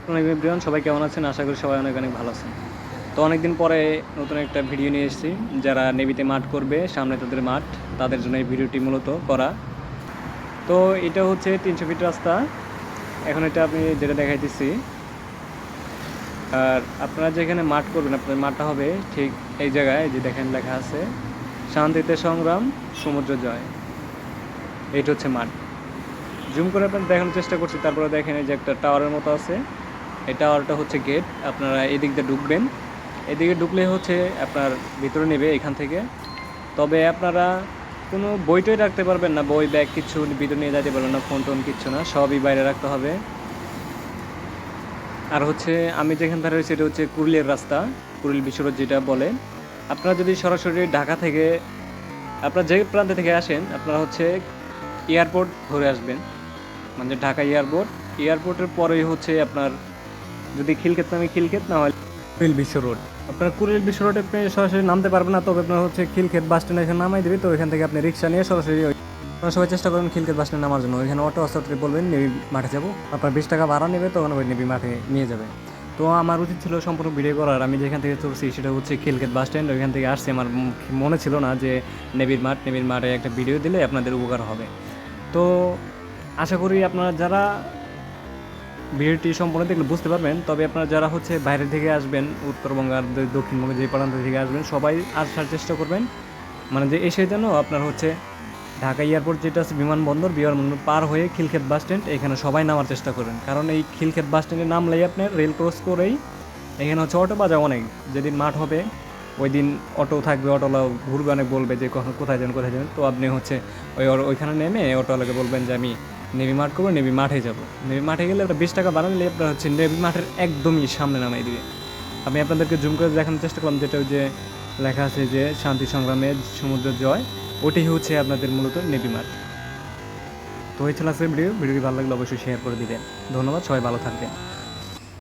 আসসালামু এভরিওয়ান, সবাই কেমন আছেন? আশা করি সবাই অনেক অনেক ভালো আছেন। তো অনেকদিন পরে নতুন একটা ভিডিও নিয়ে এসেছি। যারা নেভিতে মাঠ করবে, সামনে তাদের মাঠ, তাদের জন্য এই ভিডিওটি মূলত করা। তো এটা হচ্ছে 300 ফিট রাস্তা। এখন এটা আপনি যেটা দেখাইতেছি, আর আপনারা যেখানে মাঠ করবেন, আপনার মাঠটা হবে ঠিক এই জায়গায়, যে দেখেন লেখা আছে শান্তিতে সংগ্রাম, সমুদ্র জয়। এইটা হচ্ছে মাঠ। জুম করে আপনার দেখানোর চেষ্টা করছি, তারপরে দেখেন এই যে একটা টাওয়ারের মতো আছে। এই টাওয়ারটা হচ্ছে গেট। আপনারা এদিক দিয়ে ঢুকবেন, এদিকে ঢুকলে হচ্ছে আপনার ভিতরে নেবে এখান থেকে। তবে আপনারা কোনো বইটই রাখতে পারবেন না, বই ব্যাগ কিছু ভিতরে নিয়ে যেতে পারবেন না, ফোন টোন কিচ্ছু না, সবই বাইরে রাখতে হবে। আর হচ্ছে আমি যেখান থেকে রয়েছি এটা হচ্ছে কুড়িলের রাস্তা, কুড়িল বিশ্ব রোড যেটা বলে। আপনারা যদি সরাসরি ঢাকা থেকে, আপনারা যে প্রান্ত থেকে আসেন, আপনারা হচ্ছে এয়ারপোর্ট ধরে আসবেন, মানে ঢাকা এয়ারপোর্ট। এয়ারপোর্টের পরেই হচ্ছে আপনার, যদি খিলক্ষেত নামে খিলক্ষেত, না হয় কুড়িল বিশ্ব রোড। আপনার কুড়িল বিশ্ব রোডে আপনি সরাসরি নামতে পারবেন না, তবে আপনার হচ্ছে খিলক্ষেত বাস স্ট্যান্ড এখানে নামাই দেবে। তো এখান থেকে আপনি রিক্সা নিয়ে সরাসরি আপনারা সবাই চেষ্টা করেন খিলক্ষেত বাস স্ট্যান্ড নামার জন্য। ওইখানে অটো আসতে বলবেন নেবি মাঠে যাবো, আপনার 20 টাকা ভাড়া নেবে, তখন ওই নেবি মাঠে নিয়ে যাবে। তো আমার উচিত ছিল সম্পূর্ণ ভিডিও করার। আমি যেখান থেকে চলছি সেটা হচ্ছে খিলক্ষেত বাস স্ট্যান্ড, ওইখান থেকে আসছি। আমার মনে ছিল না যে নেবির মাঠে একটা ভিডিও দিলে আপনাদের উপকার হবে। তো আশা করি আপনারা যারা ভিডিওটি সম্পূর্ণ দেখলে বুঝতে পারবেন। তবে আপনারা যারা হচ্ছে বাইরে থেকে আসবেন, উত্তরবঙ্গ আর দক্ষিণবঙ্গে যে প্রান্ত থেকে আসবেন, সবাই আসার চেষ্টা করবেন, মানে যে এসে যেন আপনার হচ্ছে ঢাকা এয়ারপোর্ট যেটা আছে বিমানবন্দর পার হয়ে খিলক্ষেত বাস স্ট্যান্ড, এখানে সবাই নামার চেষ্টা করবেন। কারণ এই খিলক্ষেত বাস স্ট্যান্ডে নামলেই আপনার রেল ক্রস করেই এখানে হচ্ছে অটো বাজা অনেক। যেদিন মাঠ হবে ওই দিন অটো থাকবে, অটোওয়ালা ঘুরবে, অনেক বলবে যে কখন কোথায় যাবেন। তো আপনি হচ্ছে ওইখানে নেমে অটোওয়ালাকে বলবেন যে আমি নেভি মাঠ করবো, নেভি মাঠে যাব। নেভি মাঠে গেলে আপনার 20 টাকা বানালে আপনার হচ্ছে নেভি মাঠের একদমই সামনে নামাই দিবে। আমি আপনাদেরকে জুম করে দেখানোর চেষ্টা করলাম, যেটা ওই যে লেখা আছে যে শান্তি সংগ্রামে সমুদ্র জয়, ওটাই হচ্ছে আপনাদের মূলত নেভি মাঠ। তো এই ছিল আজকের ভিডিওটি ভালো লাগলে অবশ্যই শেয়ার করে দিবেন। ধন্যবাদ, সবাই ভালো থাকবেন।